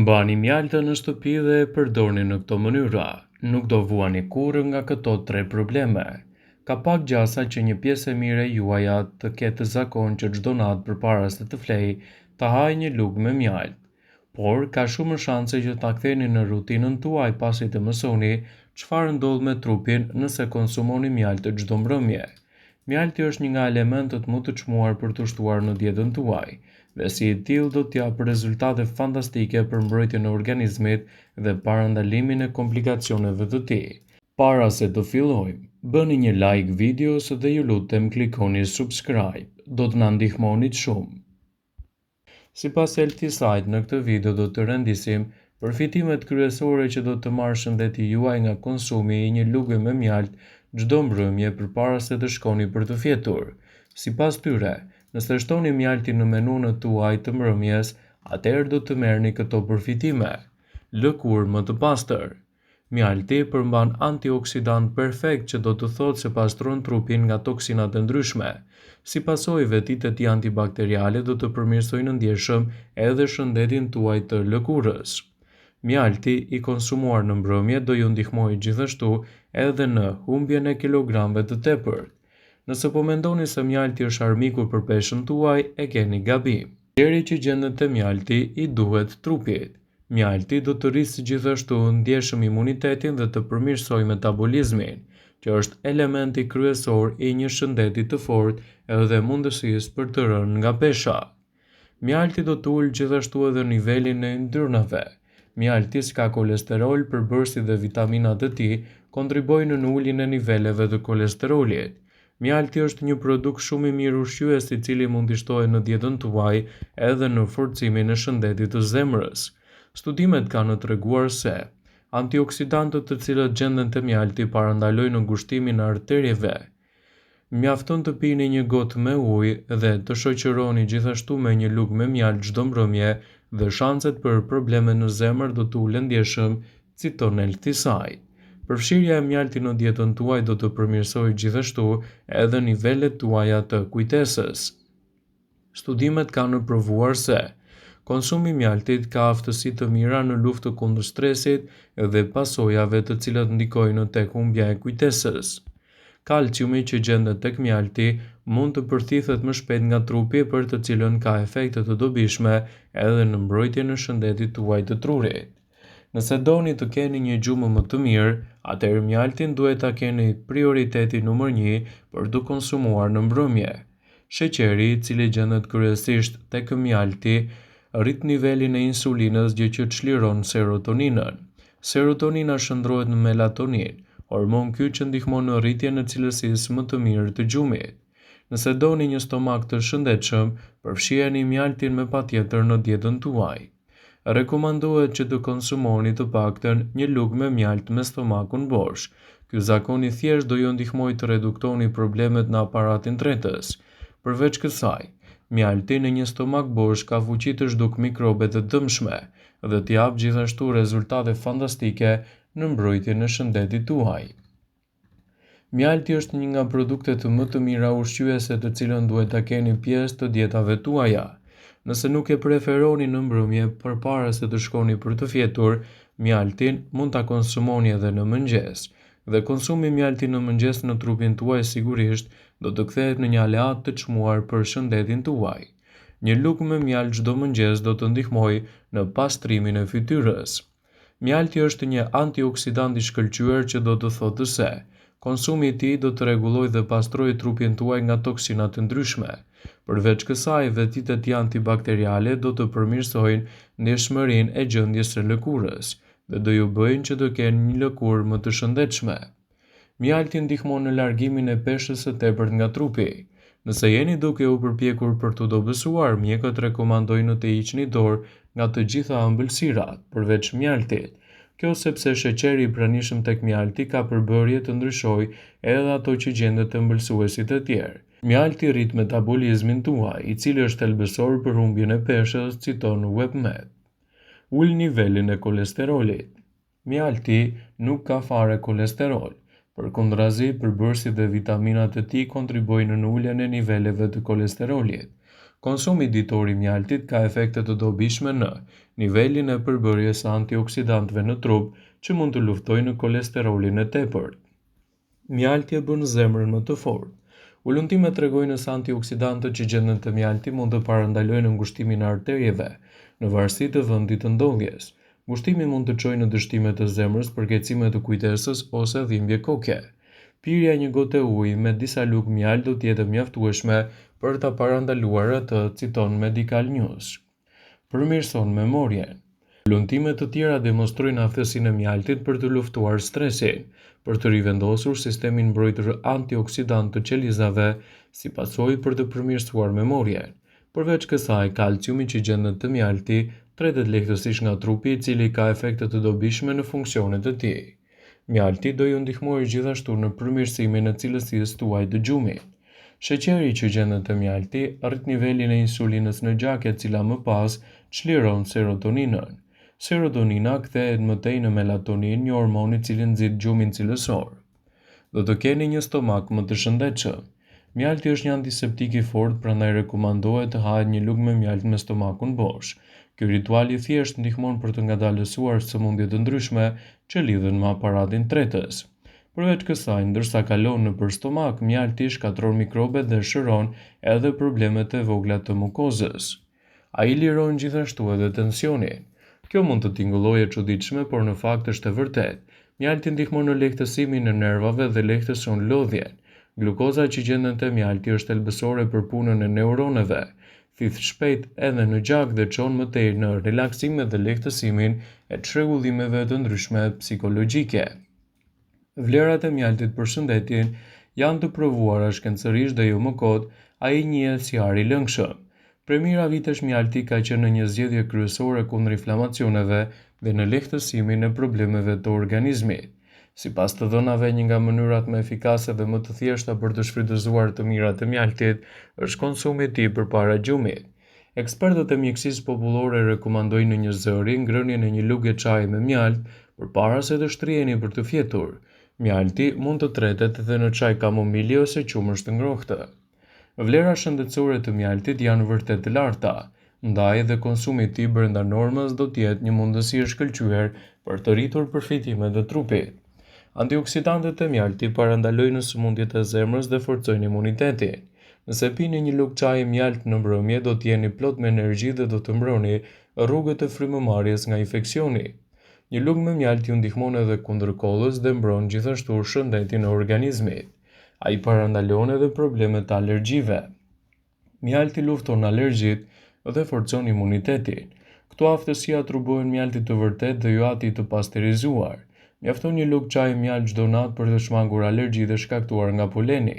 Mbani mjaltën në shtëpi dhe e përdorni në këto mënyra. Nuk do vuani kurrë nga këto 3 probleme. Ka pak gjasa që një pjesë e mirë e juaja të ketë zakon që çdo natë përpara se të flejë, ta hajë një lugë me mjalt. Por ka shumë shanse që ta ktheni në rutinën tuaj pasi të mësoni çfarë ndodh me trupin nëse konsumoni mjalt çdo mbrëmje. Mjalti është një nga elementët më të çmuar për të shtuar në dietën tuaj, dhe si i tillë do të japë rezultate fantastike për mbrojtjen e organizmit dhe parandalimin e komplikacioneve të tij. Para se të fillojmë, bëni një like videos dhe ju lutem klikoni subscribe, do të na ndihmonit shumë. Sipas Healthy Site, në këtë video do të rendisim përfitimet kryesore që do të marrë shëndeti juaj nga konsumi i një lugë me mjalt çdo mbrëmje përpara se të shkoni për të fjetur. Sipas tyre, nëse shtoni mjaltin në menun tuaj të mbrëmjes, atëherë do të merrni këto përfitime. Lëkurë më të pastër. Mjalti përmban antioksidant perfekt që do të thotë se pastron trupin nga toksinat e ndryshme. Si pasojë, vetitë e tij antibakteriale do të përmirësojnë ndjeshëm edhe shëndetin tuaj të lëkurës. Mjalti i konsumuar në mbrëmje do ju ndihmojë gjithashtu edhe në humbjen e kilogramëve të tepërt. Nëse po mendoni se mjalti është armiku për peshën tuaj, e keni gabim. Gjeri që gjendet te mjalti i duhet trupit. Mjalti do të rrisë gjithashtu ndjeshëm imunitetin dhe të përmirësojë metabolizmin, që është elementi kryesor i një shëndeti të fortë edhe mundësisë për të rënë nga pesha. Mjalti do të ulë gjithashtu edhe nivelin e yndyrnave. Mjalti s'ka kolesterol, përbërësit dhe vitaminat e tij kontribojnë në uljen e niveleve të kolesterolit. Mjalti është një produkt shumë i mirë ushqyes i cili mund të shtohet në dietën tuaj edhe në forcimin e shëndetit të zemrës. Studimet kanë treguar se antioksidantët të cilët gjenden te mjalti parandalojnë ngushtimin e arterieve. Mjafton të pini një gotë me ujë dhe të shoqëroni gjithashtu me një lugë me mjalt çdo mbrëmje dhe shanset për probleme në zemër do të ulen ndjeshëm, citon Healthy Site. Përfshirja e mjaltit në dietën tuaj do të përmirësojë gjithashtu edhe nivelet tuaja të kujtesës. Studimet kanë provuar se konsumi i mjaltit ka aftësi të mira në luftë kundër stresit dhe pasojave të cilat ndikojnë tek humbja e kujtesës. Kalciumi që gjendet tek mjalti mund të përthithet më shpejt nga trupi, për të cilën ka efekte të dobishme edhe në mbrojtjen e shëndetit tuaj të trurit. Nëse doni të keni një gjumë më të mirë, atëherë mjaltin duhet ta keni prioriteti numër 1 për të konsumuar në mbrëmje. Sheqeri, i cili gjendet kryesisht tek mjalti, rrit nivelin e insulinës, gjë që çliron serotoninën. Serotonina shndrohet në melatonin, hormon ky që ndihmon në rritjen e cilësisë më të mirë të gjumit. Nëse doni një stomak të shëndetshëm, përfshiheni mjaltin me patjetër në dietën tuaj. Rekomandohet që të konsumoni të paktën një lugë me mjalt me stomakun bosh. Ky zakon i thjesht do ju ndihmojë të reduktoni problemet në aparatin tretës. Përveç kësaj, mjalti në një stomak bosh ka fuqi të zhduk mikrobe të dëmshme dhe të jap gjithashtu rezultate fantastike në mbrojtjen e shëndetit tuaj. Mjalti është një nga produktet më të mira ushqyese të cilën duhet ta keni pjesë të dietave tuaja. Nëse nuk e preferoni në mbrëmje përpara se të shkoni për të fjetur, mjaltin mund ta konsumoni edhe në mëngjes. Dhe konsumi mjalti në mëngjes në trupin tuaj sigurisht do të kthehet në një aleat të çmuar për shëndetin tuaj. Një lugë me mjalt çdo mëngjes do të ndihmojë në pastrimin e fytyrës. Mjalti është një antioksidant i shkëlqyer që do të thotë se konsumi i tij do të rregullojë dhe pastrojë trupin tuaj nga toksina të ndryshme. Përveç kësaj, vetitë e tij antibakteriale do të përmirësojnë ndjeshmërinë e gjendjes së lëkurës dhe do ju bëjnë që të keni një lëkurë më të shëndetshme. Mjalti ndihmon në largimin e peshës së tepërt nga trupi. Nëse jeni duke u përpjekur për të dobësuar, mjekët rekomandojnë të hiqni dorë nga të gjitha ëmbëlsirat, përveç mjaltit. Kjo sepse sheqeri i pranishëm tek mjalti ka përbërje të ndryshojë edhe ato që gjendet te ëmbëlsuesit e tjerë. Mjalti rrit metabolizmin tuaj, i cili është thelbësor për humbjen e peshës, citon WebMed. Ul nivelin e kolesterolit. Mjalti nuk ka fare kolesterol. Përkundrazi, përbërësit dhe vitaminat e tij kontribojnë në uljen e niveleve të kolesterolit. Konsumi ditor i mjaltit ka efekte të dobishme në nivelin e përbërjes së antioksidantëve në trup që mund të luftojnë kolesterolin e tepërt. Mjalti e bën zemrën më të fortë. Ullumtimet tregojnë se antioksidantët që gjenden te mjalti mund të parandalojnë ngushtimin e arterieve, në varësi të vendit të ndodhjes. Ngushtimi mund të çojë në dështime të zemrës, përkeçime të kujtesës ose dhimbje koke. Pirja një gotë ujë me disa lugë mjalt do të jetë mjaftueshme për ta parandaluar atë, citon Medical News. Përmirëson memorien. Ullumtime të tjera demonstrojnë aftësinë e mjaltit për të luftuar stresin, për të rivendosur sistemin mbrojtër antioksidant të qelizave, si pasojë për të përmirësuar memorien. Përveç kësaj, kalciumi që gjendet te mjalti tretet lehtësisht nga trupi, i cili ka efekte të dobishme në funksionet e tij. Mjalti do ju ndihmojë gjithashtu në përmirësimin e cilësisë tuaj të gjumit. Sheqeri që gjendet te mjalti rrit nivelin e insulinës në gjak, e cila më pas çliron serotoninën. Serotonina kthehet mëtej në melatonin, një hormon i cili nxit gjumin cilësor. Do të keni një stomak më të shëndetshëm. Mjalti është një antiseptik i fortë, prandaj rekomandohet të hahet një lugë me mjalt me stomakun bosh. Ky ritual i thjeshtë ndihmon për të ngadalësuar sëmundje të ndryshme që lidhen me aparatin tretës. Përveç kësaj, ndërsa kalon nëpër stomak, mjalti shkatërron mikrobet dhe shëron edhe problemet e vogla të mukozës. Ai liron gjithashtu edhe tensionin. Kjo mund të tingëllojë e çuditshme, por në fakt është e vërtetë. Mjalti ndihmon në lehtësimin e nervave dhe lehtëson lodhjen. Glukoza që gjendet te mjalti është thelbësore për punën e neuroneve. Thith shpejt edhe në gjak dhe çon mëtej në relaksimin dhe lehtësimin e çrregullimeve të ndryshme psikologjike. Vlerat e mjaltit për shëndetin janë të provuara shkencërisht dhe jo më kot, ai njihet si ari i lëngshëm. Prej mira vitesh mjalti ka qenë një zgjedhje kryesore kundër inflamacioneve dhe në lehtësimin e problemeve të organizmit. Sipas të dhënave, një nga mënyrat më efikase dhe më të thjeshta për të shfrytëzuar të mirat e mjaltit është konsumi i tij përpara gjumit. Ekspertët e mjekësisë popullore rekomandojnë në një zëri ngrënien e një lugë çaji me mjalt përpara se të shtriheni për të fjetur. Mjalti mund të tretet edhe në çaj kamomili ose qumësh të ngrohtë. Vlerat shëndetësore të mjaltit janë vërtet të larta, ndaj edhe konsumi i tij brenda normës do të jetë një mundësi e shkëlqyer për të rritur përfitimet e trupit. Antioksidantët e mjaltit parandalojnë sëmundjet e zemrës dhe forcojnë imunitetin. Nëse pini një lugë çaji mjalt në mbrëmje, do të jeni plot me energji dhe do të mbroni rrugët e frymëmarrjes nga infeksioni. Një lugë me mjalt ju ndihmon edhe kundër kollës dhe mbron gjithashtu shëndetin e organizmit. Ai parandalon edhe problemet të alergjive. Mjalti lufton alergjitë dhe forcon imunitetin. Këto aftësi atribuohen mjaltit të vërtetë dhe jo atij të pasterizuar. Mjafton një lugë çaji mjalt çdo natë për të shmangur alergjitë e shkaktuar nga poleni.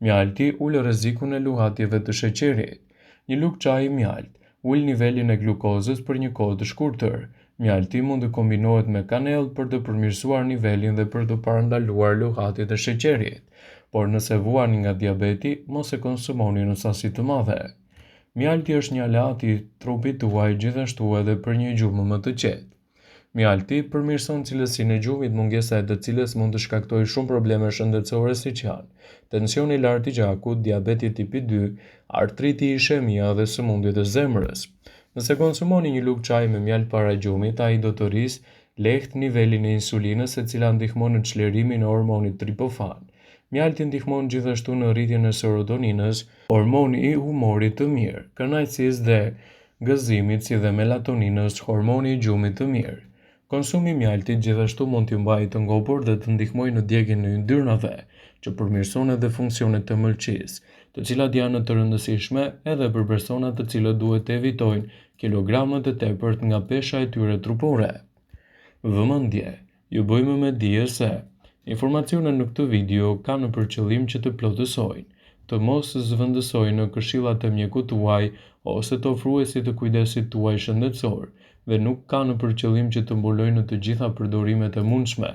Mjalti ul rrezikun e luhatjeve të sheqerit. Një lugë çaji mjalt ul nivelin e glukozës për një kohë të shkurtër. Mjalti mund të kombinohet me kanellë për të përmirësuar nivelin dhe për të parandaluar luhatjet e sheqerit. Por nëse vuani nga diabeti, mos e konsumoni në sasi të mëdha. Mjalti është një aleat i trupit tuaj, gjithashtu edhe për një gjumë më të qetë. Mjalti përmirëson cilësinë e gjumit, mungesa e të cilës mund të shkaktojë shumë probleme shëndetësore siç janë tensioni i lartë i gjakut, diabeti tipi 2, artriti, ishemia dhe sëmundjet e zemrës. Nëse konsumoni një lugë çaji me mjalt para gjumit, ai do të rrisë lehtë nivelin e insulinës, e cila ndihmon në çlirimin e hormonit triptofan. Mjalti ndihmon gjithashtu në rritjen e serotoninës, hormoni i humorit të mirë, kënaqësisë dhe gëzimit, si dhe melatoninës, hormoni i gjumit të mirë. Konsumi i mjaltit gjithashtu mund t'ju mbajë të ngopur dhe të ndihmojë në djegjen e yndyrnave, që përmirëson edhe funksionet e mëlçisë, të cilat janë të rëndësishme edhe për personat të cilët duhet të evitojnë kilogramat e tepërt nga pesha e tyre trupore. Vëmendje, ju bëjmë me dije se informacionet në këtë video kanë për qëllim që të plotësojnë, të mos zëvendësojnë në këshillat e mjekut tuaj ose të ofruesit të kujdesit tuaj shëndetësor, dhe nuk kanë për qëllim që të mbulojnë të gjitha përdorimet e mundshme,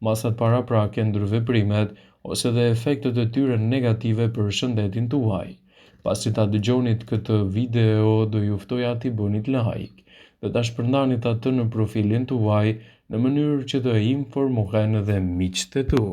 masat paraprake ndër veprimet ose dhe efektet e tyre negative për shëndetin tuaj. Pasi ta dëgjonit këtë video, do ju ftoja t'i bënit like dhe ta shpërndanit atë në profilin tuaj në mënyrë që të informohen edhe miqtë e tu.